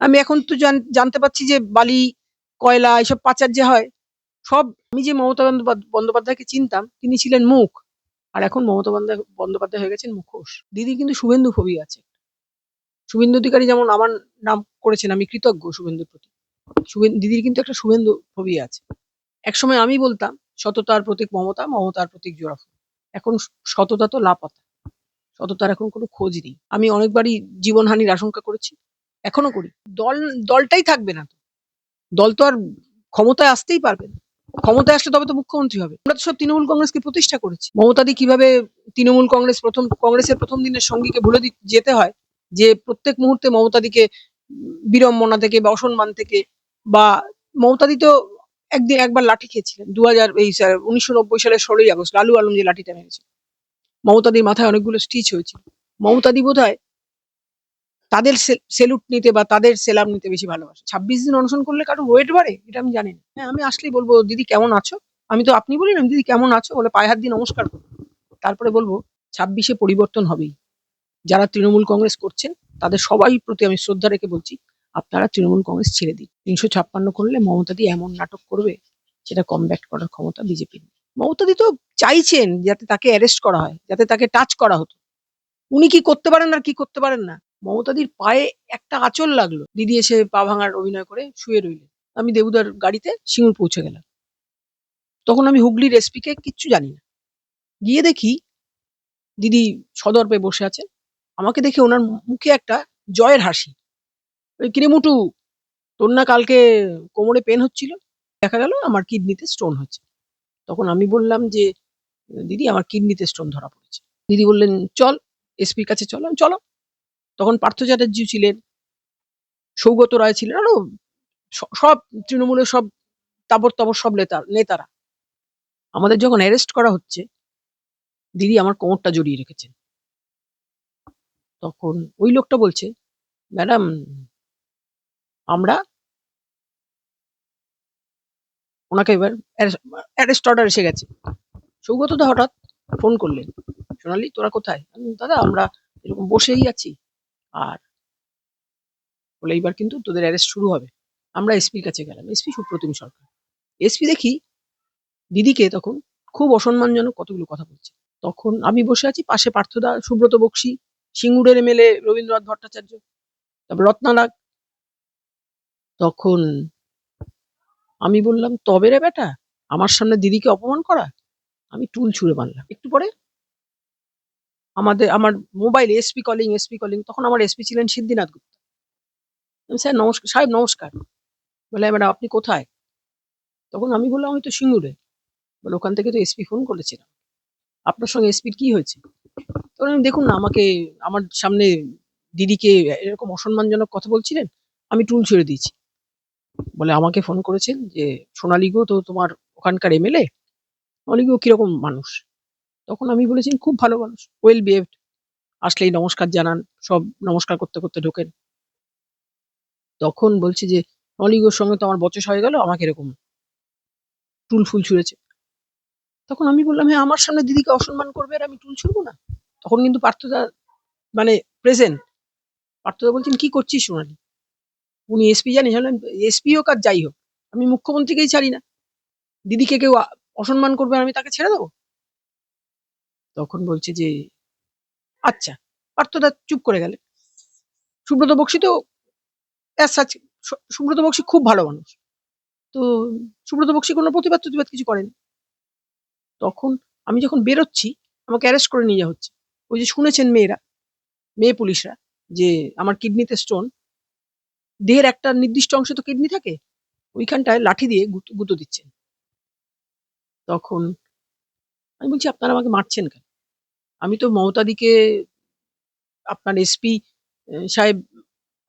আমি এখন তো জানতে পারছি যে বালি, কয়লা এসব পাচার যে হয়, সব আমি যে মমতা বন্দ্যোপাধ্যায়কে চিনতাম তিনি ছিলেন মুখ। আর এখন মমতা বন্দ্যোপাধ্যায় হয়ে গেছেন মুখোশ। দিদির কিন্তু শুভেন্দু ফোবিয়া আছে। শুভেন্দু অধিকারী যেমন আমার নাম করেছেন, আমি কৃতজ্ঞ শুভেন্দুর প্রতি। দিদির কিন্তু একটা শুভেন্দু ফোবিয়া আছে। একসময় আমি বলতাম সততার প্রতীক মমতা, মমতার প্রতীক জোড়াফুল। এখন সততা তো লাপাত্তা। সততার এখন কোনো খোঁজ নেই। আমি অনেকবারই জীবনহানির আশঙ্কা করেছি। এখনো করি। দলটাই থাকবে না তো। দল তো আর ক্ষমতায় আসতেই পারবে না। ক্ষমতায় আসলে তবে তো মুখ্যমন্ত্রী হবে। আমরা তো সব তৃণমূল কংগ্রেসকে প্রতিষ্ঠা করেছি। মমতাদি কিভাবে তৃণমূল কংগ্রেসের প্রথম দিনের সঙ্গীকে ভুলে যেতে হয়, যে প্রত্যেক মুহূর্তে মমতাদিকে বিড়ম্বনা থেকে বা অসম্মান থেকে, বা মমতাদি তো একবার লাঠি খেয়েছিলেন 1990 সালের 16ই আগস্ট লালু আলম যে লাঠিটা মেরেছিল। মমতাদির মাথায় অনেকগুলো স্টিচ হয়েছিল। মমতাদি বোধহয় তাদের সেলুট নিতে বা তাদের সেলাম নিতে বেশি ভালোবাসে। 26 দিন অনশন করলে কারো ওয়েট বাড়ে? এটা আমি জানি না। হ্যাঁ, আমি আসলেই বলবো, দিদি কেমন আছো? আমি তো আপনি বলি না, দিদি কেমন আছো বলে পায়ে হাত দিয়ে নমস্কার করব। তারপরে বলবো 26-এ পরিবর্তন হবেই। যারা তৃণমূল কংগ্রেস করছেন তাদের সবাই প্রতি আমি শ্রদ্ধা রেখে বলছি, আপনারা তৃণমূল কংগ্রেস ছেড়ে দিন। 356 করলে মমতাদি এমন নাটক করবে, সেটা কমব্যাট করার ক্ষমতা বিজেপির নেই। মমতাদি তো চাইছেন যাতে তাকে অ্যারেস্ট করা হয়, যাতে তাকে টাচ করা হতো। উনি কি করতে পারেন আর কি করতে পারেন না। মমতাদির পায়ে একটা আঁচড় লাগলো, দিদি এসে পা ভাঙার অভিনয় করে শুয়ে রইলেন। আমি দেবুদার গাড়িতে সিঙ্গুর পৌঁছে গেলাম। তখন আমি হুগলির এসপি কে কিচ্ছু জানি না। গিয়ে দেখি দিদি সদর্পে বসে আছেন। আমাকে দেখে ওনার মুখে একটা জয়ের হাসি। ওই কিরে মুটু, তোর না কালকে কোমরে পেন হচ্ছিল? দেখা গেল আমার কিডনিতে স্টোন হচ্ছে। তখন আমি বললাম যে, দিদি আমার কিডনিতে স্টোন ধরা পড়েছে। দিদি বললেন, চল এসপির কাছে চল। চলো। তখন পার্থ চ্যাটার্জি ছিলেন, সৌগত রায় ছিলেন, আরো সব তৃণমূলের সব তাবর সব নেতারা। আমাদের যখন অ্যারেস্ট করা হচ্ছে, দিদি আমার কোমরটা জড়িয়ে রেখেছেন। তখন ওই লোকটা বলছে, ম্যাডাম আমরা ওনাকে এবার অ্যারেস্ট অর্ডার এসে গেছে। সৌগতদা হঠাৎ ফোন করলেন, সোনালি তোরা কোথায়? দাদা আমরা এরকম বসেই আছি। আর বলে এইবার কিন্তু তোদের অ্যারেস্ট শুরু হবে। আমরা এসপির কাছে গেলাম, এসপি সুপ্রতিম সরকার। এসপি দেখি দিদিকে তখন খুব অসম্মানজনক কতগুলো কথা বলছে। তখন আমি বসে আছি, পাশে পার্থদা, সুব্রত বক্সী, সিঙ্গুরের এমএলএ রবীন্দ্রনাথ ভট্টাচার্য, তারপর রত্নানাগ। তখন আমি বললাম, তবে রে বেটা, আমার সামনে দিদিকে অপমান করা? আমি টুল ছুঁড়ে মারলাম। একটু পরে আমার মোবাইল এসপি কলিং। তখন আমার এসপি ছিলেন সিদ্ধিনাথ গুপ্ত। স্যার নমস্কার, সাহেব নমস্কার। বলে, ম্যাডাম আপনি কোথায়? তখন আমি বললাম, আমি তো সিঙ্গুরে। বলে, ওখান থেকে তো এসপি ফোন করেছিলাম, আপনার সঙ্গে এসপির কি হয়েছে? তখন আমি, দেখুন না, আমাকে আমার সামনে দিদিকে এরকম অসম্মানজনক কথা বলছিলেন, আমি টুল ছেড়ে দিয়েছি। বলে, আমাকে ফোন করেছেন যে সোনালী গো তো তোমার ওখানকার এমএলএ, সোনালী গো কিরকম মানুষ? তখন আমি বলেছি, খুব ভালো মানুষ, ওয়েল বিহেভড, আসলেই নমস্কার জানান, সব নমস্কার করতে করতে ঢোকেন। তখন বলছে যে সোনালী গোর সঙ্গে তো আমার বচস হয়ে গেল, আমাকে এরকম টুল ফুল ছুঁড়েছে। তখন আমি বললাম, হ্যাঁ আমার সামনে দিদিকে অসম্মান করবে আর আমি টুল ছুঁড়বো না? তখন কিন্তু পার্থদা মানে প্রেজেন্ট। পার্থদা বলছেন, কি করছিস সোনালী? উনি এসপি জানিস? এসপি হোক আর যাই হোক, আমি মুখ্যমন্ত্রীকেই ছাড়ি না। দিদিকে কেউ অসম্মান করবে আর আমি তাকে ছেড়ে দেবো? তখন বলছে যে, আচ্ছা। পার্থদা চুপ করে গেলেন। সুব্রত বক্সী তো সুব্রত বক্সী খুব ভালো মানুষ। তো সুব্রত বক্সী কোনো প্রতিবাদ কিছু করেনি। তখন আমি যখন বেরোচ্ছি, আমাকে অ্যারেস্ট করে নিয়ে যাওয়া হচ্ছে। ওই যে শুনেছেন মেয়ে পুলিশরা, যে আমার কিডনিতে স্টোন, দেহের একটা নির্দিষ্ট অংশে তো কিডনি থাকে, ওইখানটায় লাঠি দিয়ে গুঁতো দিচ্ছেন। তখন আমি বলছি, আপনারা আমাকে মারছেন কেন? আমি তো মমতাদিকে, আপনার এসপি সাহেব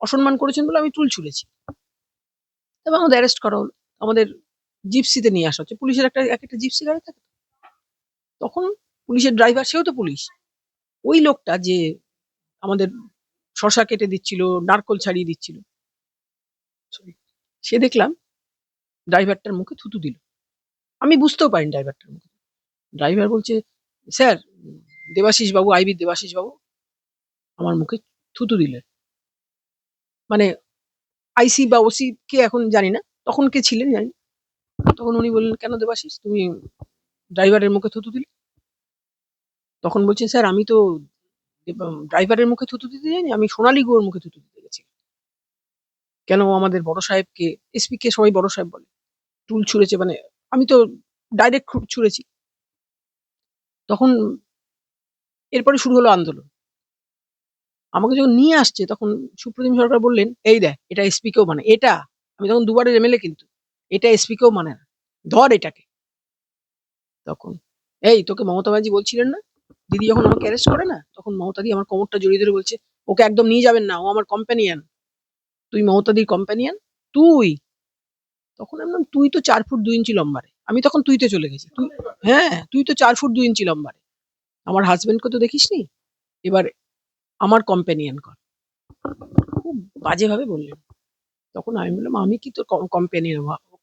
অসম্মান করেছেন বলে আমি টুল ছুঁড়েছি। তবে আমাদের অ্যারেস্ট করা হলো। আমাদের জিপসিতে নিয়ে আসা হচ্ছে। পুলিশের একটা জিপসি গাড়ি থাকে। তখন পুলিশের ড্রাইভার, সেও তো পুলিশ। ওই লোকটা যে আমাদের শসা কেটে দিচ্ছিল, নারকোল ছাড়িয়ে দিচ্ছিল, সে দেখলাম ড্রাইভারটার মুখে থুতু দিল। আমি বুঝতেও পারিনি ড্রাইভারটার মুখে। ড্রাইভার বলছে, স্যার দেবাশিস বাবু, আইবি দেবাশিস বাবু আমার মুখে থুতু দিলেন। মানে আইসি বা ওসি কে এখন জানি না, তখন কে ছিলেন জানি না। তখন উনি বললেন, কেন দেবাশিস তুমি ড্রাইভারের মুখে থুতু দিলে? তখন বলছে, স্যার আমি তো ড্রাইভারের মুখে থুতু দিতে যাইনি, আমি সোনালী গুহর মুখে থুতু দিতে গেছি। কেন ও আমাদের বড় সাহেবকে, এসপি কে সবাই বড় সাহেব বলে, টুল ছুঁড়েছে, মানে আমি তো ডাইরেক্ট ছুঁড়েছি। তখন এরপরে শুরু হলো আন্দোলন। আমাকে যখন নিয়ে আসছে তখন সুপ্রতিম সরকার বললেন, এই দেখ এটা এসপি কেও মানে, এটা আমি তখন দুবারের এমএলএ, কিন্তু এটা এসপি কেও মানে না, ধর এটাকে। তখন এই তোকে মমতা ব্যানার্জি বলছিলেন না, দিদি যখন আমাকে অ্যারেস্ট করে না, তখন মমতাদি আমার কোমরটা জড়িয়ে ধরে বলছে, ওকে একদম নিয়ে যাবেন না, ও আমার কম্প্যানিয়ান, তুই মমতাদির কম্প্যানিয়ান তুই। তখন আমি বললাম, তুই তো 4 ফুট 2 ইঞ্চি লম্বা রে। আমি তখন তুইতে চলে গেছি, তুই হ্যাঁ তুই তো 4 ফুট 2 ইঞ্চি লম্বা রে, আমার হাজবেন্ডকে তো দেখিসনি, এবার আমার কম্প্যানিয়ান কর। খুব বাজেভাবে বললেন। তখন আমি বললাম, আমি কি তোর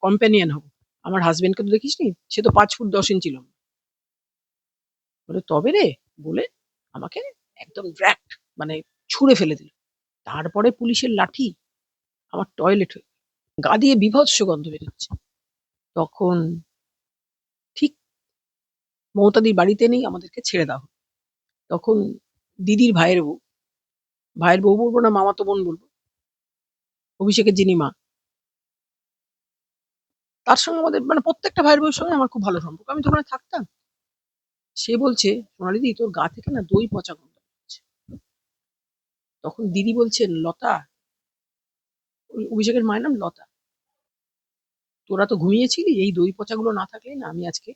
কম্প্যানিয়ান হবো? আমার হাজবেন্ডকে তো দেখিসনি, সে তো 5 ফুট 10 ইঞ্চি লম্বা। বলে তবে রে, বলে আমাকে একদম ড্রাক্ট, মানে ছুঁড়ে ফেলে দিল। তারপরে পুলিশের লাঠি আমার টয়লেট হয়ে গা দিয়ে বীভৎস গন্ধ বেরোচ্ছে। তখন ঠিক মমতাদির বাড়িতে নেই, আমাদেরকে ছেড়ে দাও। তখন দিদির ভাইয়ের বউ বলবো না, মামাতো বোন বলবো, অভিষেকের যিনি মা, তার সঙ্গে আমাদের মানে প্রত্যেকটা ভাইয়ের বউয়ের সঙ্গে আমার খুব ভালো সম্পর্ক। আমি তো ওখানে থাকতাম। সে বলছে, সোনালিদি তোর গা থেকে না দই পচা গন্ধ হচ্ছে। তখন দিদি বলছেন, লতা, অভিষেকের মায়ের নাম লতা, তোরা তো ঘুমিয়েছিলি, এই দই পচাগুলো না থাকলে না আমি আজকে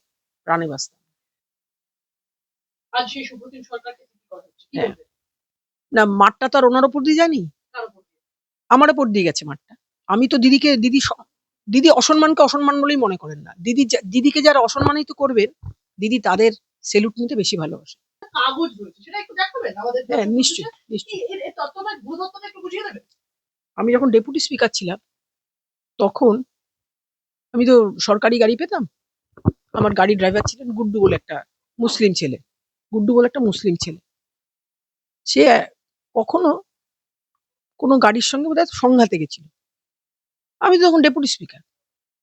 প্রাণে বাঁচতাম। আজ সেই সুপ্রতিম সরকারকে কি করা হচ্ছে? হ্যাঁ, না মাঠটা তো আর ওনার উপর দিয়ে যায়নি, আমার উপর দিয়ে গেছে মাঠটা। আমি তো দিদি অসম্মানকে অসম্মান বলেই মনে করেন না। দিদিকে যারা অসম্মানিত করবেন, দিদি তাদের সেলুট নিতে বেশি ভালোবাসে। কাগজ রয়েছে, সেটা একটু দেখাবেন আমাদের? হ্যাঁ, নিশ্চয়ই নিশ্চয়ই। এর তত্ত্বটা ভূতত্ত্বটা একটু বুঝিয়ে দেবেন? আমি যখন ডেপুটি স্পিকার ছিলাম, তখন আমি তো সরকারি গাড়ি পেতাম। আমার গাড়ির ড্রাইভার ছিলেন গুড্ডু বলে একটা মুসলিম ছেলে। সে কখনো কোনো গাড়ির সঙ্গে বোধহয় সংঘাতে গেছিল। আমি তো তখন ডেপুটি স্পিকার।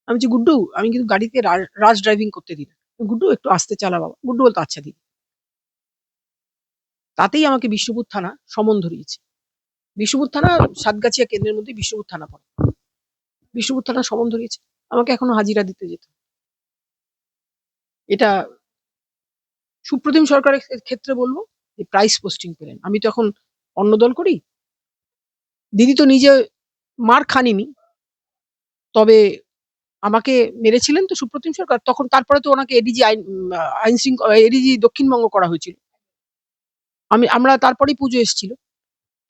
আমি বলছি, গুড্ডু আমি কিন্তু গাড়িতে রাশ ড্রাইভিং করতে দিই না। গুড্ডু একটু আস্তে চালা বাবা। গুড্ডু বলতো, আচ্ছা দিদি। তাতেই আমাকে বিষ্ণুপুর থানা সমন ধরিয়েছে। বিষ্ণুপুর থানা সাতগাছিয়া কেন্দ্রের মধ্যে বিষ্ণুপুর থানা পড়ে। বিষ্ণুপুর থানা সমন ধরিয়েছে। আমাকে এখনো হাজিরা দিতে যেত। এটা সুপ্রতিম সরকারের ক্ষেত্রে বলবো যে প্রাইস পোস্টিং পেলেন। আমি তো এখন অন্য দল করি। দিদি তো নিজে মার খানিনি, তবে আমাকে মেরেছিলেন তো সুপ্রতিম সরকার। তখন তারপরে তো ওনাকে এডিজি আইন শৃঙ্খলা এডিজি দক্ষিণবঙ্গ করা হয়েছিল। আমরা তারপরেই পুজো এসেছিল।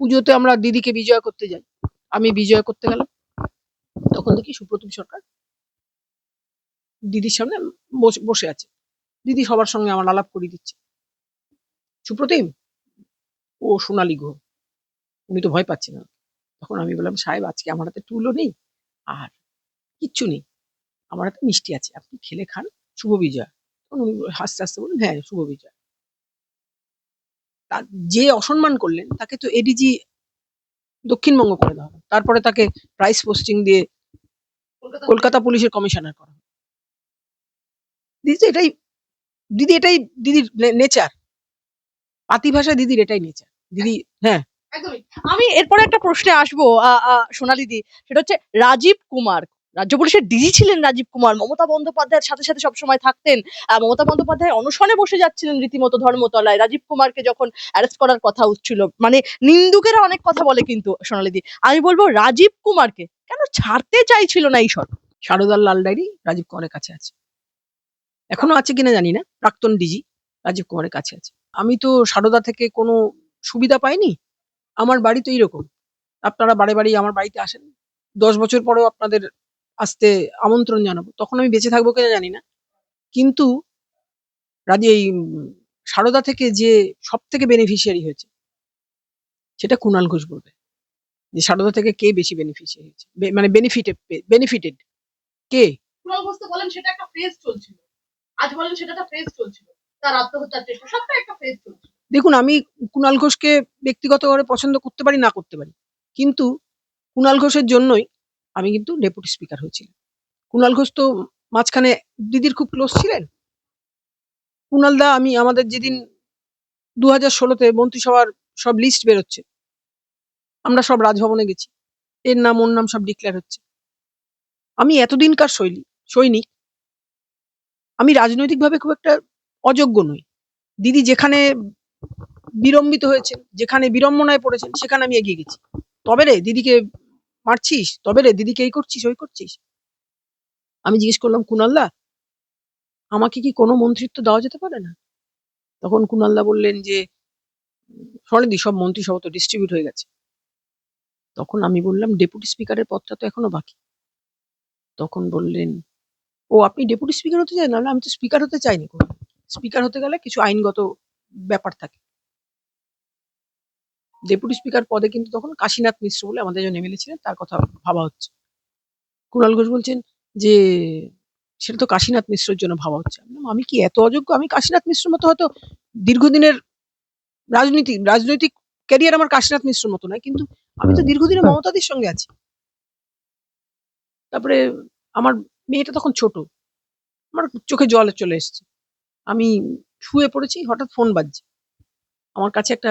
পুজোতে আমরা দিদিকে বিজয় করতে যাই। আমি বিজয় করতে গেলাম। তখন দেখি সুপ্রতিম সরকার দিদির সামনে বসে আছে। দিদি সবার সঙ্গে আমার আলাপ করিয়ে দিচ্ছে। সুপ্রতিম, ও সোনালী গুহ, উনি তো ভয় পাচ্ছেন না। তখন আমি বললাম, সাহেব আজকে আমার হাতে টুলও নেই আর কিচ্ছু নেই, আমার হাতে মিষ্টি আছে, আপনি খেলে খান, শুভ বিজয়। তখন উনি হাসতে হাসতে বললেন, হ্যাঁ শুভ বিজয়। যে অসম্মান করলেন তাকে তো এডিজি দক্ষিণবঙ্গ করে দেওয়া হবে। তারপরে তাকে প্রাইস পোস্টিং দিয়ে কলকাতা পুলিশের কমিশনার করা হবে। দিদি এটাই দিদির নেচার। পাতি ভাষায় দিদির এটাই নেচার। দিদি হ্যাঁ একদমই। আমি এরপরে একটা প্রশ্নে আসবো সোনালিদি, সেটা হচ্ছে রাজীব কুমার রাজ্য পুলিশের ডিজি ছিলেন। রাজীব কুমার মমতা বন্দ্যোপাধ্যায়ের সাথে সাথে সবসময় থাকতেন। মমতা বন্দ্যোপাধ্যায় অনশনে বসে যাচ্ছিলেন রীতিমতো ধর্মতলায়, রাজীব কুমারকে যখন অ্যারেস্ট করার কথা উঠছিল। মানে নিন্দুকেরা অনেক কথা বলে, কিন্তু সোনালিদি আমি বলবো রাজীব কুমারকে কেন ছাড়তে চাইছিল না এই সরকার? সারদার লাল ডায়েরি রাজীব কুমারের কাছে আছে, এখনো আছে কিনা জানি না। প্রাক্তন ডিজি রাজীব কুমারের কাছে আছে। আমি তো সারদা থেকে কোনো সুবিধা পাইনি। আমার বাড়ি তো এইরকম, আপনারা বারে বাড়ি আমার বাড়িতে আসেন। 10 বছর পরেও আপনাদের আসতে আমন্ত্রণ জানাবো, তখন আমি বেঁচে থাকবো কিনা জানি না। কিন্তু এই সারদা থেকে যে সব থেকে বেনিফিশিয়ারি হয়েছে, সেটা কুণাল ঘোষ বলবে যে সারদা থেকে কে বেশি বেনিফিশিয়ারি হয়েছে, মানে বেনিফিটেড কে। কুণাল ঘোষ তো বলেন সেটা একটা ফেজ চলছিল, আজ বলেন সেটা একটা ফেজ চলছিল, তার আত্মহত্যার চেষ্টা, সবটা একটা ফেজ চলছিল। দেখুন, আমি কুণাল ঘোষকে ব্যক্তিগতভাবে পছন্দ করতে পারি না করতে পারি, কিন্তু কুণাল ঘোষের জন্যই আমি কিন্তু ডেপুটি স্পিকার হয়েছিলাম। কুণাল ঘোষ তো মাঝখানে দিদির খুব ক্লোজ ছিলেন। কুণাল দা আমি আমাদের যেদিন 2016-তে মন্ত্রিসভার সব লিস্ট বেরোচ্ছে, আমরা সব রাজভবনে গেছি। এর নাম ওর নাম সব ডিক্লেয়ার হচ্ছে। আমি এতদিনকার সৈনিক, আমি রাজনৈতিকভাবে খুব একটা অযোগ্য নই। দিদি যেখানে বিড়ম্বিত হয়েছেন, যেখানে বিড়ম্বনায় পড়েছেন, সেখানে আমি এগিয়ে গেছি। তবে রে দিদিকে মারছিস, তবে রে দিদিকে এই করছিস, ওই করছিস। আমি জিজ্ঞেস করলাম, কুণালদা আমাকে কি কোনো মন্ত্রিত্ব দেওয়া যেতে পারে না? তখন কুণালদা বললেন যে, স্বর্ণাদি সব মন্ত্রিসভা তো ডিস্ট্রিবিউট হয়ে গেছে। তখন আমি বললাম, ডেপুটি স্পিকারের পদটা তো এখনো বাকি। তখন বললেন, ও আপনি ডেপুটি স্পিকার হতে চান? না আমি তো স্পিকার হতে চাইনি। স্পিকার হতে গেলে কিছু আইনগত ব্যাপার থাকে। ডেপুটি স্পিকার পদে কিন্তু তখন কাশীনাথ মিশ্র বলে আমাদের একজন এমএলএ ছিলেন, তার কথা ভাবা হচ্ছে। কুণাল ঘোষ বলছেন যে, সেটা তো কাশীনাথ মিশ্রের জন্য ভাবা হচ্ছে। আমি বললাম, আমি কি এত অযোগ্য? আমি কাশীনাথ মিশ্রের মতো হয়তো দীর্ঘদিনের রাজনৈতিক ক্যারিয়ার আমার কাশীনাথ মিশ্রের মতো নয়, কিন্তু আমি তো দীর্ঘদিনের মমতাদির সঙ্গে আছি। তারপরে আমার মেয়েটা তখন ছোট, আমার চোখে জল চলে এসছে। আমি শুয়ে পড়েছি, হঠাৎ ফোন বাজছে। আমার কাছে একটা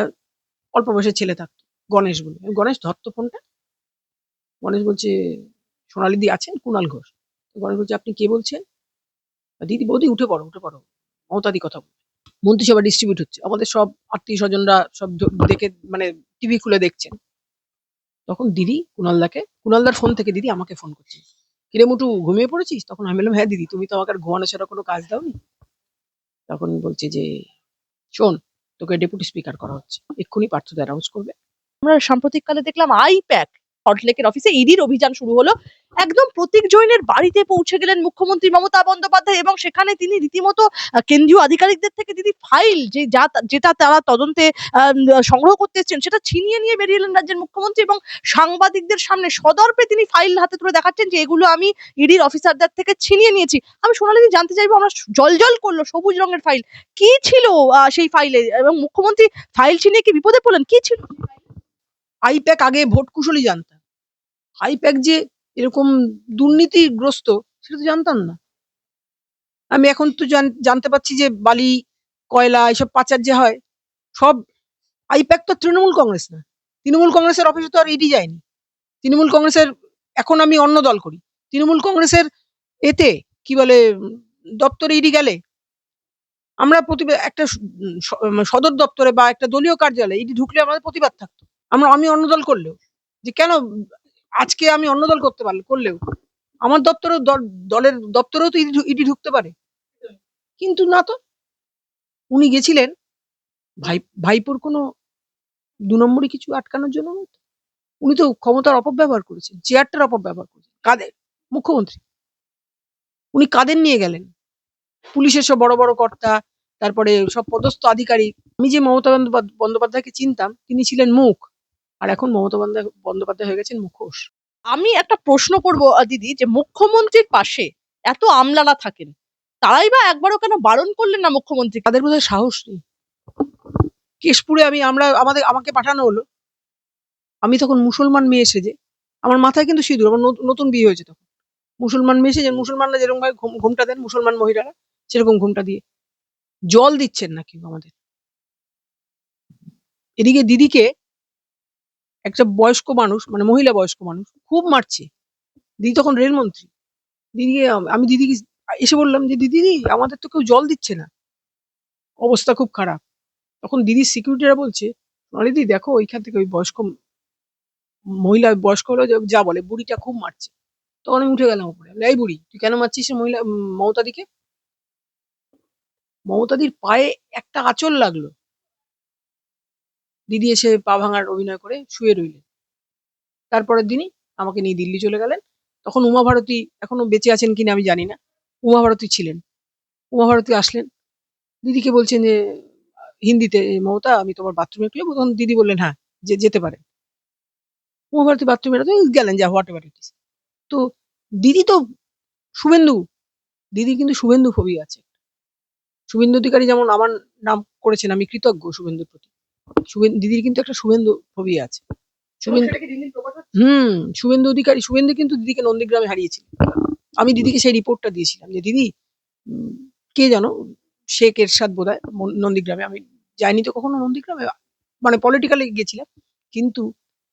অল্প বয়সের ছেলে থাকতো, গণেশ বলে। আমি, গণেশ ধর তো ফোনটা। গণেশ বলছে, সোনালিদি আছেন? কুণাল ঘোষ। গণেশ বলছে, আপনি কে বলছেন? দিদি বৌদি উঠে পড়ো, উঠে পড়ো, মমতাদি কথা বলছে। মন্ত্রিসভা ডিস্ট্রিবিউট হচ্ছে, আমাদের সব আত্মীয় স্বজনরা সব দেখে মানে টিভি খুলে দেখছেন। তখন দিদি কুণালদার ফোন থেকে দিদি আমাকে ফোন করছে, কিরে মুটু ঘুমিয়ে পড়েছিস? তখন আমি বললাম, হ্যাঁ দিদি, তুমি তো আমাকে আর ঘুমানো ছাড়া কোনো কাজ দাওনি। তখন বলছে যে, শোন, তোকে ডেপুটি স্পিকার করা হচ্ছে, এক্ষুনি পার্থদা অ্যানাউন্স করবে। আমরা সাম্প্রতিককালে দেখলাম আইপ্যাক সল্টলেকের অফিসে ইডির অভিযান শুরু হলো। একদম প্রতীক জৈনের বাড়িতে পৌঁছে গেলেন মুখ্যমন্ত্রী মমতা বন্দ্যোপাধ্যায় এবং সেখানে তিনি রীতিমতো কেন্দ্রীয় আধিকারিকদের থেকে দিদি ফাইল যেটা তারা তদন্তে সংগ্রহ করতে এসেছেন সেটা ছিনিয়ে নিয়ে বেরিয়ে এলেন রাজ্যের মুখ্যমন্ত্রী এবং সাংবাদিকদের সামনে সদর্পে তিনি ফাইল হাতে তুলে দেখাচ্ছেন যে এগুলো আমি ইডির অফিসারদের থেকে ছিনিয়ে নিয়েছি। আমি সোনালিদি জানতে চাইবো, আমরা জল করলো সবুজ রঙের ফাইল, কি ছিল সেই ফাইলে, এবং মুখ্যমন্ত্রী ফাইল ছিনিয়ে কি বিপদে পড়লেন, কি ছিল? আইপ্যাক আগে ভোট কুশলী জানতাম, আইপ্যাক যে এরকম দুর্নীতিগ্রস্ত সেটা তো জানতাম না। আমি এখন তো জানতে পারছি যে বালি, কয়লা এসব পাচার যে হয় সব আইপ্যাক তো তৃণমূল কংগ্রেস না। তৃণমূল কংগ্রেসের অফিসে তো আর ইডি যায়নি। তৃণমূল কংগ্রেসের, এখন আমি অন্য দল করি, তৃণমূল কংগ্রেসের এতে কি বলে দপ্তরে ইডি গেলে আমরা একটা সদর দপ্তরে বা একটা দলীয় কার্যালয়ে ইডি ঢুকলে আমাদের প্রতিবাদ থাকতো। আমি অন্য দল করলেও, যে কেন আজকে আমি অন্য দল করলেও আমার দলের দপ্তরেও তো ইডি ঢুকতে পারে। কিন্তু না তো, উনি গেছিলেন ভাইপোর কোনো ২ নম্বরই কিছু আটকানোর জন্য নয় তো। উনি তো ক্ষমতার অপব্যবহার করেছেন, চেয়ারটার অপব্যবহার করেছেন। কাদের? মুখ্যমন্ত্রী। উনি কাদের নিয়ে গেলেন? পুলিশের সব বড় বড় কর্তা, তারপরে সব পদস্থ আধিকারিক। আমি যে মমতা বন্দ্যোপাধ্যায়কে চিনতাম, তিনি ছিলেন মুখ, আর এখন মমতা বন্দ্যোপাধ্যায় হয়ে গেছেন মুখোশ। আমি একটা প্রশ্ন করব দিদি, যে মুখ্যমন্ত্রীর পাশে এত আমলারা থাকেন, তারাই বা একবারও কেন বারণ করলেন না মুখ্যমন্ত্রী? তাদের বোধহয় সাহস নেই। কেশপুরে আমাকে পাঠানো হলো, আমি তখন মুসলমান মেয়ে সেজে, আমার মাথায় কিন্তু সিঁদুর, আমার নতুন বিয়ে হয়েছে তখন। মুসলমান মেয়ে সেজে, মুসলমানরা যেরকম ভাবে ঘুমটা দেন মুসলমান মহিলারা, সেরকম ঘুমটা দিয়ে জল দিচ্ছেন না কেউ আমাদের। এদিকে দিদিকে একটা বয়স্ক মানুষ, মানে মহিলা বয়স্ক মানুষ খুব মারছে। দিদি তখন রেলমন্ত্রী। আমি দিদিকে এসে বললাম যে, দিদি আমাদের তো কেউ জল দিচ্ছে না, অবস্থা খুব খারাপ। তখন দিদির সিকিউরিটিরা বলছে, দিদি দেখো ওইখান থেকে ওই বয়স্ক হলো যা বলে, বুড়িটা খুব মারছে। তখন আমি উঠে গেলাম উপরে, এই বুড়ি তুই কেন মারছিস মমতাদিকে? মমতাদির পায়ে একটা আঁচল লাগলো, দিদি এসে পা ভাঙার অভিনয় করে শুয়ে রইলেন। তারপরের দিনই আমাকে নিয়ে দিল্লি চলে গেলেন। তখন উমা ভারতী এখনো বেঁচে আছেন কিনা আমি জানি না, উমা ভারতী ছিলেন। উমা ভারতী আসলেন, দিদিকে বলছেন যে হিন্দিতে, মমতা আমি তোমার বাথরুমে একটু যাবো? তখন দিদি বললেন, হ্যাঁ যেতে পারেন। উমা ভারতী বাথরুমে গেলেন, যা হোয়াট এভার ইট ইস। তো দিদি তো শুভেন্দু, দিদি কিন্তু শুভেন্দু ফোবিয়া আছে। শুভেন্দু অধিকারী যেমন আমার নাম করেছেন, আমি কৃতজ্ঞ শুভেন্দুর প্রতি। দিদির কিন্তু একটা শুভেন্দু ফোবিয়া আছে। শুভেন্দু অধিকারী, শুভেন্দু কিন্তু দিদিকে নন্দীগ্রামে হারিয়েছিল। আমি দিদিকে সেই রিপোর্টটা দিয়েছিলাম যে দিদি উম, কে জানো, শেখ এরশাদ বোধহয় নন্দীগ্রামে, আমি যাইনি তো কখনো নন্দীগ্রামে, মানে পলিটিক্যালি গেছিলাম, কিন্তু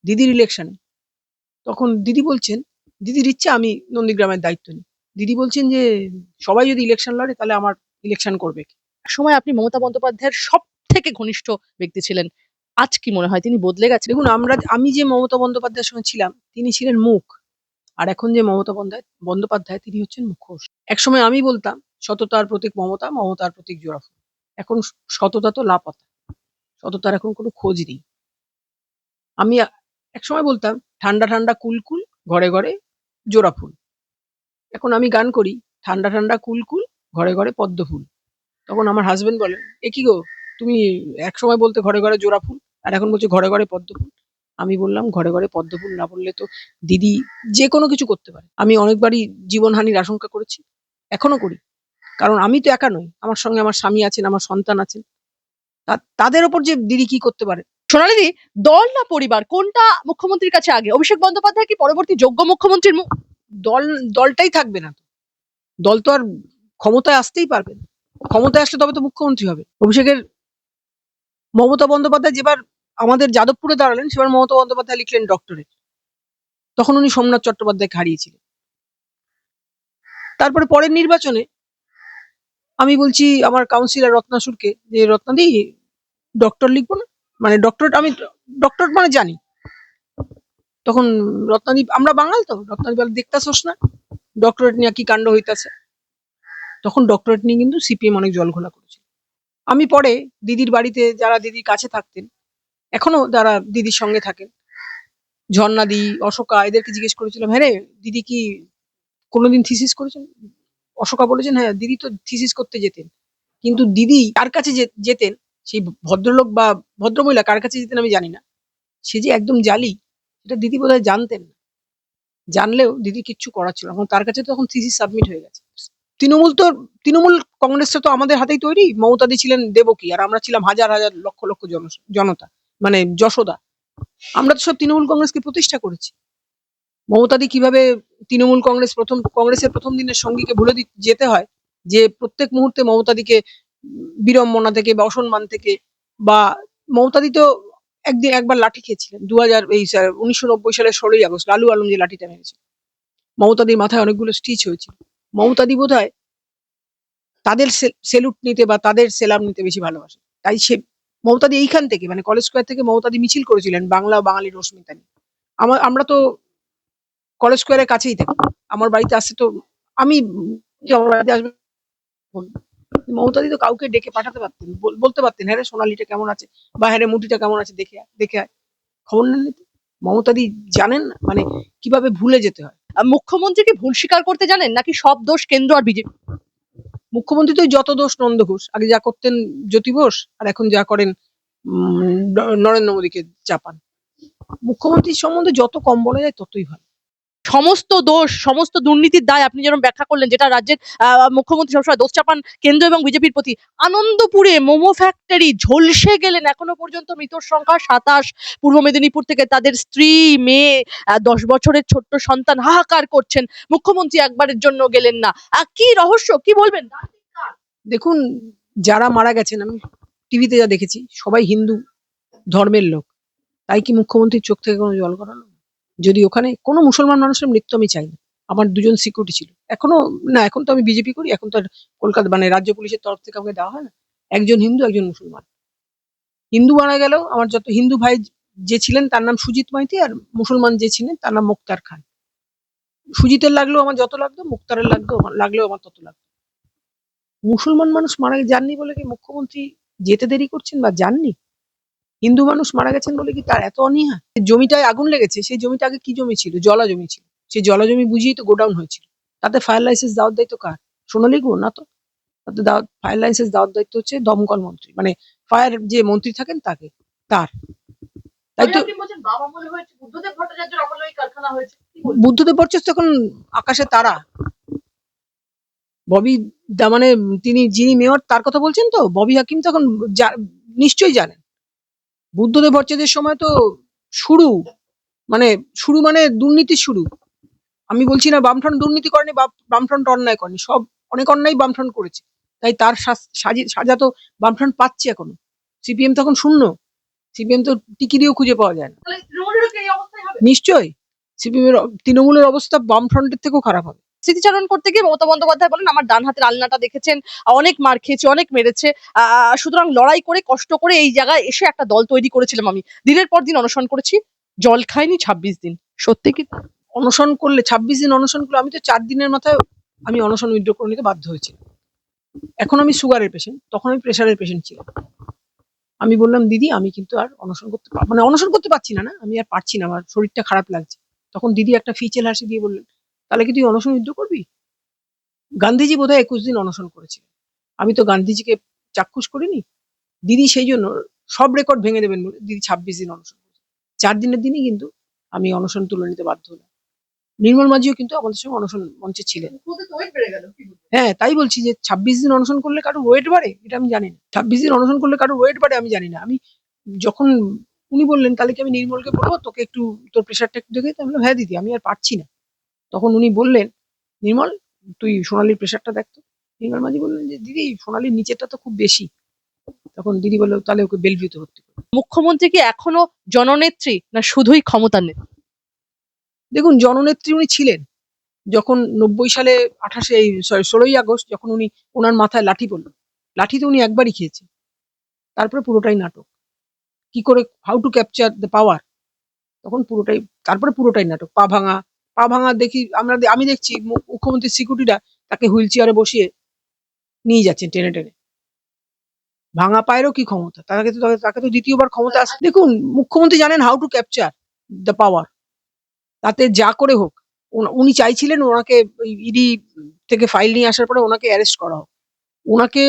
দিদির ইলেকশনে তখন দিদি বলছেন, দিদির ইচ্ছা আমি নন্দীগ্রামের দায়িত্ব নিই। দিদি বলছেন যে সবাই যদি ইলেকশন লড়ে তাহলে আমার ইলেকশন করবে কে? সময় আপনি মমতা বন্দ্যোপাধ্যায়ের সব থেকে ঘনিষ্ঠ ব্যক্তি ছিলেন, আজ কি মনে হয় তিনি বদলে গেছেন? দেখুন, আমি যে মমতা বন্দ্যোপাধ্যায়ের সঙ্গে ছিলাম তিনি ছিলেন মুখ, আর এখন যে মমতা বন্দ্যোপাধ্যায় তিনি হচ্ছেন মুখোশ। একসময় আমি বলতাম সততার প্রতীক মমতা, মমতার প্রতীক জোড়াফুল। এখন সততা তো লাপাতা, সততার এখন কোনো খোঁজ নেই। আমি একসময় বলতাম ঠান্ডা ঠান্ডা কুলকুল, ঘরে ঘরে জোড়া ফুল। এখন আমি গান করি ঠান্ডা ঠান্ডা কুলকুল, ঘরে ঘরে পদ্ম ফুল। তখন আমার হাজবেন্ড বলে, এ কি গো, তুমি একসময় বলতে ঘরে ঘরে জোড়া ফুল, আর এখন বলছো ঘরে ঘরে পদ্ম ফুল। আমি বললাম ঘরে ঘরে পদ্ম ফুল না বললে তো দিদি যে কোনো কিছু করতে পারে। আমি অনেকবারই জীবনহানির আশঙ্কা করেছি, এখনো করি, কারণ আমি তো একা নই, আমার সঙ্গে আমার স্বামী আছেন, আমার সন্তান আছেন, তাদের ওপর যে দিদি কি করতে পারে। সোনালিদি, দল না পরিবার কোনটা মুখ্যমন্ত্রীর কাছে আগে? অভিষেক বন্দ্যোপাধ্যায় কি পরবর্তী যোগ্য মুখ্যমন্ত্রীর দলটাই থাকবে না তো, দল তো আর ক্ষমতায় আসতেই পারবে না। ক্ষমতায় আসলে তবে তো মুখ্যমন্ত্রী হবে। অভিষেকের মমতা বন্দ্যোপাধ্যায় যেবার আমাদের যাদবপুরে দাঁড়ালেন সেবার মমতা বন্দ্যোপাধ্যায় লিখলেন ডক্টরেট, তখন উনি সোমনাথ চট্টোপাধ্যায়কে হারিয়েছিলেন। তারপরে পরের নির্বাচনে আমি বলছি আমার কাউন্সিলর রত্নাসুরকে যে রত্নাদি ডক্টর লিখবো না, মানে ডক্টরেট, আমি ডক্টরেট মানে জানি। তখন রত্নাদি, আমরা বাঙাল তো, রত্নাদি বলে দেখতাছোস না ডক্টরেট নিয়ে কি কাণ্ড হইতাছে। তখন ডক্টরেট নিয়ে কিন্তু সিপিএম অনেক জলঘোলা করেছিল। আমি পরে দিদির বাড়িতে যারা দিদির কাছে থাকতেন, এখনো যারা দিদির সঙ্গে থাকেন, ঝর্ণাদি, অশোকা, এদেরকে জিজ্ঞেস করেছিলাম, হ্যাঁ রে দিদি কি কোনোদিন থিসিস করেছেন? অশোকা বলেছেন হ্যাঁ দিদি তো থিসিস করতে যেতেন, কিন্তু দিদি কার কাছে যেতেন, সেই ভদ্রলোক বা ভদ্রমহিলা কার কাছে যেতেন আমি জানি না, সে যে একদম জালি এটা দিদি বোধহয় জানতেন না। জানলেও দিদি কিচ্ছু করার ছিল না, কারণ তার কাছে তো এখন থিসিস সাবমিট হয়ে গেছে। তৃণমূল কংগ্রেসটা তো আমাদের হাতেই তৈরি। মমতাদি ছিলেন দেবকী, আর আমরা ছিলাম হাজার হাজার লক্ষ লক্ষ জনতা, মানে যশোদা। আমরা তো সব তৃণমূল কংগ্রেসকে প্রতিষ্ঠা করেছি। মমতাদি কিভাবে কংগ্রেসের প্রথম দিনের সঙ্গীকে ভুলে যেতে হয়, যে প্রত্যেক মুহূর্তে মমতাদিকে বিড়ম্বনা থেকে বা অসম্মান থেকে, বা মমতাদি তো একবার লাঠি খেয়েছিলেন 1990 সালের 16ই আগস্ট, লালু আলম যে লাঠিটা মেরেছিল, মমতাদির মাথায় অনেকগুলো স্টিচ হয়েছিল। মমতাদি বোধহয় তাদের সেলুট নিতে বা তাদের সেলাম নিতে বেশি ভালোবাসে, তাই সে মমতাদি এইখান থেকে, মানে কলেজ স্কোয়ার থেকে মমতাদি মিছিল করেছিলেন বাংলা ও বাঙালির অস্মিতা নিয়ে। আমরা তো কলেজ স্কোয়ারের কাছেই থাকি, আমার বাড়িতে আসছে তো, আমি যে আমার বাড়িতে আসবে, মমতাদি তো কাউকে ডেকে পাঠাতে পারতেন, বলতে পারতেন হ্যাঁ রে সোনালিটা কেমন আছে, বা হ্যাঁ রে মুটিটা কেমন আছে, দেখে আয়, খবর নেন নিতে। মমতাদি জানেন না মানে কিভাবে ভুলে যেতে হয়। মুখ্যমন্ত্রী কি ভুল স্বীকার করতে জানেন, নাকি সব দোষ কেন্দ্র আর বিজেপি? মুখ্যমন্ত্রী তো যত দোষ নন্দ ঘোষ, আগে যা করতেন জ্যোতি বোস, আর এখন যা করেন নরেন্দ্র মোদীকে চাপান। মুখ্যমন্ত্রীর সম্বন্ধে যত কম বলা যায় ততই ভালো। সমস্ত দোষ, সমস্ত দুর্নীতির দায় আপনি যেরকম ব্যাখ্যা করলেন, যেটা রাজ্যের মুখ্যমন্ত্রী সবসময় দোষ চাপান কেন্দ্র এবং বিজেপির প্রতি। আনন্দপুরে মোমো ফ্যাক্টরি ঝলসে গেলেন, এখনো পর্যন্ত মৃতর সংখ্যা 27। পূর্ব মেদিনীপুর থেকে তাদের স্ত্রী, মেয়ে, 10 বছরের ছোট্ট সন্তান হাহাকার করছেন, মুখ্যমন্ত্রী একবারের জন্য গেলেন না। কি রহস্য, কি বলবেন? দেখুন, যারা মারা গেছেন আমি টিভিতে যা দেখেছি সবাই হিন্দু ধর্মের লোক, তাই কি মুখ্যমন্ত্রীর চোখ থেকে কোনো জল গড়ালো? যদি ওখানে কোনো মুসলমান মানুষের মৃত্যু আমি চাই না। আমার 2জন সিকিউরিটি ছিল, এখনো না, এখন তো আমি বিজেপি করি, এখন তো আর কলকাতা মানে রাজ্য পুলিশের তরফ থেকে আমাকে দেওয়া হয় না। একজন হিন্দু, একজন মুসলমান। হিন্দু মারা গেল, আমার যত হিন্দু ভাই যে ছিলেন তার নাম সুজিত মাইতি, আর মুসলমান যে ছিলেন তার নাম মুক্তার খান। সুজিতের লাগলেও আমার যত লাগতো, মুক্তারের লাগলেও আমার তত লাগতো। মুসলমান মানুষ মারা যাননি বলে কি মুখ্যমন্ত্রী যেতে দেরি করছেন বা যাননি? হিন্দু মানুষ মারা গেছেন বলে কি তার এত অনীহা? জমিটায় আগুন লেগেছে, সেই জমিটা আগে কি জমি ছিল? জলা জমি ছিল। সেই জলা জমি বুঝিয়েই তো গোডাউন হয়েছিল। তাতে ফায়ার লাইসেন্স দেওয়ার দায়িত্ব কার? সোনালী গুহ না তো। তাতে ফায়ার লাইসেন্স দেওয়ার দায়িত্ব হচ্ছে দমকল মন্ত্রী, মানে ফায়ার যে মন্ত্রী থাকেন তাকে, তার। তাই তো বুদ্ধদেব ভট্টাচার্য তখন আকাশে তারা। ববি মানে যিনি মেয়র তার কথা বলছেন তো, ববি হাকিম তখন নিশ্চয়ই জানেন। বুদ্ধদেব ভট্টাচার্যের সময় তো শুরু মানে শুরু মানে দুর্নীতির শুরু। আমি বলছি না বামফ্রন্ট দুর্নীতি করেনি বা বামফ্রন্ট অন্যায় করেনি, সব অনেক অন্যায় বামফ্রন্ট করেছে, তাই তার সাজা তো বামফ্রন্ট পাচ্ছে এখনো। সিপিএম তখন শূন্য, সিপিএম তো টিকিরিও খুঁজে পাওয়া যায় না। তাহলে তৃণমূলেরও কি এই অবস্থাই হবে? নিশ্চয়ই সিপিএম এর তৃণমূলের অবস্থা বামফ্রন্টের থেকেও খারাপ হবে। স্মৃতিচারণ করতে গিয়ে মমতা বন্দ্যোপাধ্যায় বলেন আমার ডান হাতের আলনাটা দেখেছেন, অনেক মার খেয়েছে, অনেক মেরেছে, সুতরাং লড়াই করে কষ্ট করে এই জায়গায় এসে একটা দল তৈরি করেছিলাম, আমি দিনের পর দিন অনশন করেছি, জল খাইনি 26 দিন। সত্যি কি? অনশন করলে 26 দিন অনশন করলে, আমি তো 4 দিনের মাথায় আমি অনশন উইথড্র করে নিতে বাধ্য হয়েছি। এখন আমি সুগারের পেশেন্ট, তখন আমি প্রেশারের পেশেন্ট ছিলাম। আমি বললাম দিদি আমি কিন্তু আর অনশন করতে মানে অনশন করতে পারছি না, আমি আর পারছি না, আমার শরীরটা খারাপ লাগছে। তখন দিদি একটা ফিচেল হাসি দিয়ে বললেন তাহলে কি তুই অনশন উইথড্র করবি? গান্ধীজি বোধহয় 21 দিন অনশন করেছিলেন, আমি তো গান্ধীজিকে চাক্ষুষ করিনি। দিদি সেই জন্য সব রেকর্ড ভেঙে দেবেন বলে দিদি 26 দিন অনশন করেছে। 4 দিনের দিনই কিন্তু আমি অনশন তুলে নিতে বাধ্য হলাম। নির্মল মাঝিও কিন্তু আমাদের সঙ্গে অনশন মঞ্চে ছিলেন। হ্যাঁ, তাই বলছি যে 26 দিন অনশন করলে কারো ওয়েট বাড়ে এটা আমি জানি না। 26 দিন অনশন করলে কারো ওয়েট বাড়ে আমি জানি না। আমি যখন উনি বললেন তাহলে কি আমি নির্মলকে বলবো তোকে একটু তোর প্রেশারটা একটু দেখে দিতে? আমি বললাম হ্যাঁ দিদি আমি আর পারছি না। তখন উনি বললেন নির্মল তুই সোনালীর প্রেশারটা দেখ তো। নির্মল মাঝি বললেন যে দিদি সোনালীর নিচেরটা তো খুব বেশি। তখন দিদি বললো তাহলে ওকে বেলভিউতে ভর্তি করো। মুখ্যমন্ত্রী কি এখনো জননেত্রী না শুধুই ক্ষমতার নেত্রী? দেখুন জননেত্রী উনি ছিলেন যখন 90 সালে 16ই আগস্ট যখন উনি ওনার মাথায় লাঠি পড়লো, লাঠি তো উনি একবারই খেয়েছেন, তারপরে পুরোটাই নাটক। কি করে how to capture the power, তখন পুরোটাই, তারপরে পুরোটাই নাটক। পা ভাঙা দেখি আমি দেখছি মুখ্যমন্ত্রীর সিকিউরিটিরা তাকে হুইল চেয়ারে বসিয়ে নিয়ে যাচ্ছেন টেনে টেনে। ভাঙা পায়েরও কি ক্ষমতা, তাকে তো দ্বিতীয়বার ক্ষমতা আসে। দেখুন মুখ্যমন্ত্রী জানেন how to capture the power, তাতে যা করে হোক। উনি চাইছিলেন ওনাকে ইডি থেকে ফাইল নিয়ে আসার পরে ওনাকে অ্যারেস্ট করা হোক। ওনাকে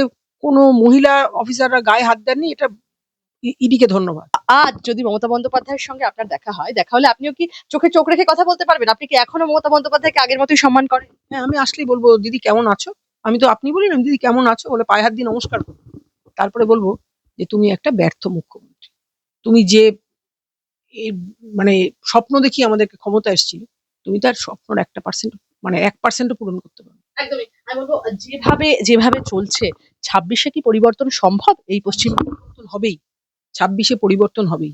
কোনো মহিলা অফিসাররা গায়ে হাত দেননি, এটা ইডিকে ধন্যবাদ। আজ যদি মমতা বন্দ্যোপাধ্যায়ের সঙ্গে আপনার দেখা হয়, দেখা হলে আপনিও কি চোখে চোখ রেখে কথা বলতে পারবেন? আপনি কি এখনো মমতা বন্দ্যোপাধ্যায়কে আগের মতোই সম্মান করেন? হ্যাঁ, আমি আসলেই বলবো দিদি কেমন আছো। আমি তো আপনি বলি না, দিদি কেমন আছো বলে পায়ে হাত দিয়ে নমস্কার করবো। তারপরে বলবো যে তুমি একটা ব্যর্থ মুখ্যমন্ত্রী, তুমি যে মানে স্বপ্ন দেখিয়ে আমাদেরকে ক্ষমতা এসেছিল, তুমি তার স্বপ্নর 1% মানে 1%ও পূরণ করতে পারো। একদমই। আমি বলবো যেভাবে যেভাবে চলছে 26-এ কি পরিবর্তন সম্ভব এই পশ্চিমবঙ্গে? পরিবর্তন হবেই, 26-এ পরিবর্তন হবেই।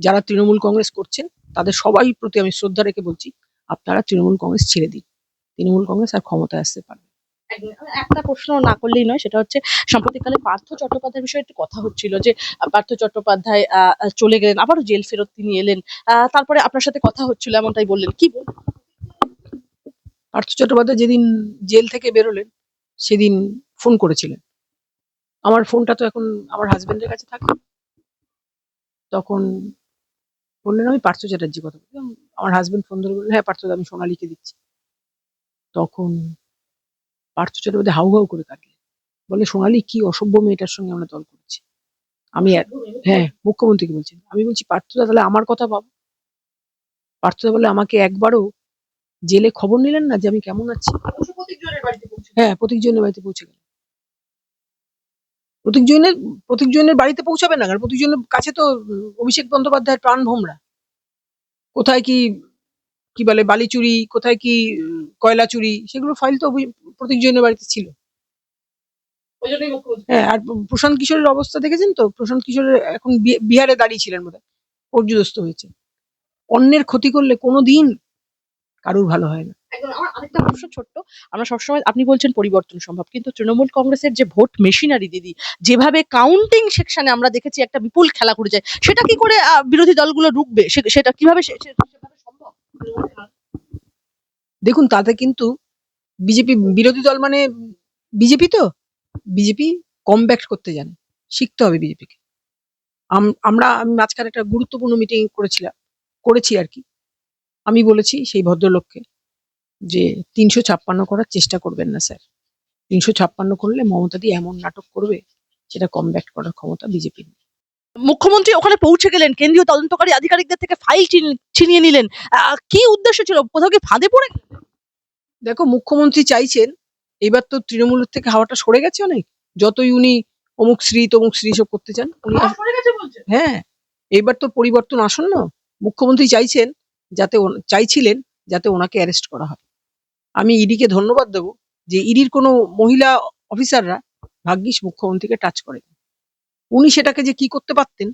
যারা তৃণমূল কংগ্রেস করছেন তাদের সবাই প্রতি আমি শ্রদ্ধা রেখে বলছি আপনারা তৃণমূল কংগ্রেস ছেড়ে দিন, তৃণমূল কংগ্রেস আর ক্ষমতায় আসতে পারবে। একটা প্রশ্ন না করলেই নয়, সেটা হচ্ছে সাম্প্রতিককালে পার্থ চট্টোপাধ্যায়ের বিষয়ে একটু কথা হচ্ছিল যে পার্থ চট্টোপাধ্যায় চলে গেলেন, আবারও জেল ফেরত তিনি এলেন, তারপরে আপনার সাথে কথা হচ্ছিল এমনটাই বললেন, কি বলবেন? পার্থ চট্টোপাধ্যায় যেদিন জেল থেকে বেরোলেন সেদিন ফোন করেছিলেন। আমার ফোনটা তো এখন আমার হাজবেন্ডের কাছে থাকে। তখন বললেন আমি পার্থ চ্যাটার্জি কথা বললাম। আমার হাজবেন্ড ফোন ধরে বললেন হ্যাঁ পার্থ আমি সোনালীকে দিচ্ছি। তখন পার্থ চট্টোপাধ্যায় হাউ হাউ করে কাঁদলেন, বলে সোনালী কি অসভ্য মেয়েটার সঙ্গে আমরা দল করেছি। আমি হ্যাঁ মুখ্যমন্ত্রীকে বলছেন। আমি বলছি পার্থদা তাহলে আমার কথা ভাবো। পার্থদা বলে আমাকে একবারও জেলে খবর নিলেন না যে আমি কেমন আছি। হ্যাঁ প্রতীক জৈনের বাড়িতে পৌঁছে গেল। প্রতীক জৈনের বাড়িতে পৌঁছাবে না, কারণ প্রতীক জৈনের কাছে তো অভিষেক বন্দ্যোপাধ্যায়ের প্রাণ ভোমরা। কোথায় কি কি বলে বালি চুরি, কোথায় কি কয়লা চুরি, সেগুলো ফাইল তো প্রতীক জৈনের বাড়িতে ছিল। হ্যাঁ, আর প্রশান্ত কিশোরের অবস্থা দেখেছেন তো, প্রশান্ত কিশোরের এখন বিহারে দাঁড়িয়ে ছিলেন বোধহয়, পর্যুদস্ত হয়েছে। অন্যের ক্ষতি করলে কোনোদিন কারুর ভালো হয় না। আমার আরেকটা প্রশ্ন ছোট্ট, আমরা সবসময় আপনি বলছেন পরিবর্তন সম্ভব, কিন্তু তৃণমূল কংগ্রেসের যে ভোট মেশিনারি দিদি, যেভাবে কাউন্টিং সেকশনে আমরা দেখেছি একটা বিপুল খেলা করে যায়, সেটা কি করে বিরোধী দলগুলো রুখবে? সেটা কিভাবে সেভাবে সম্ভব? দেখুন তাতে কিন্তু বিজেপি বিরোধী দল মানে বিজেপি তো, বিজেপি কমব্যাক করতে জানে, শিখতে হবে বিজেপিকে। আমি মাঝখানে একটা গুরুত্বপূর্ণ মিটিং করেছি আর কি। আমি বলেছি সেই ভদ্রলোককে যে 356 করার চেষ্টা করবেন না স্যার, 356 করলে মমতা দি এমন নাটক করবে সেটা কমব্যাক করার ক্ষমতা বিজেপির নেই। মুখ্যমন্ত্রী ওখানে পৌঁছে গেলেন, কেন্দ্রীয় তদন্তকারী আধিকারিকদের থেকে ফাইল ছিনিয়ে নিলেন, কি উদ্দেশ্য ছিল? কোথাও কি ফাঁদে পড়ে? দেখো মুখ্যমন্ত্রী চাইছেন, এবার তো তৃণমূলের থেকে হাওয়াটা সরে গেছে অনেক। যতই উনি অমুক শ্রী তমুক শ্রী সব করতে চান উনি, হ্যাঁ এবার তো পরিবর্তন আসন্ন। মুখ্যমন্ত্রী চাইছেন যাতে চাইছিলেন যাতে ওনাকে অ্যারেস্ট করা হয়। আমি ইডিকে ধন্যবাদ দেবো যে ইডির কোনো মহিলা অফিসাররা ভাগ্যিস মুখ্যমন্ত্রীকে টাচ করেন। উনি সেটাকে যে কি করতে পারতেন,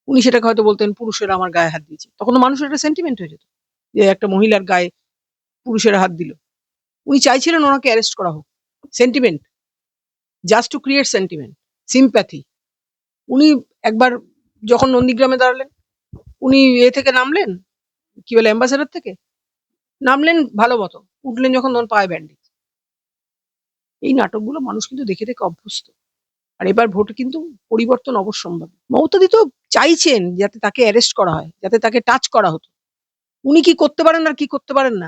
উনি সেটাকে হয়তো বলতেন পুরুষেরা আমার গায়ে হাত দিয়েছে, তখন তো মানুষের একটা সেন্টিমেন্ট হয়ে যেত যে একটা মহিলার গায়ে পুরুষেরা হাত দিল। উনি চাইছিলেন ওনাকে অ্যারেস্ট করা হোক, sentiment, just to create sentiment, sympathy. উনি একবার যখন নন্দীগ্রামে দাঁড়ালেন, উনি থেকে নামলেন, কি বলে অ্যাম্বাসেডর থেকে নামলেন ভালো মতো, উঠলেন যখন তখন পায়ে ব্যান্ডেজ। এই নাটকগুলো মানুষ কিন্তু দেখে দেখে অভ্যস্ত। আর এবার ভোটে কিন্তু পরিবর্তন অবশ্যম্ভাবী। মমতাদি তো চাইছেন যাতে তাকে অ্যারেস্ট করা হয়, যাতে তাকে টাচ করা হতো। উনি কি করতে পারেন আর কি করতে পারেন না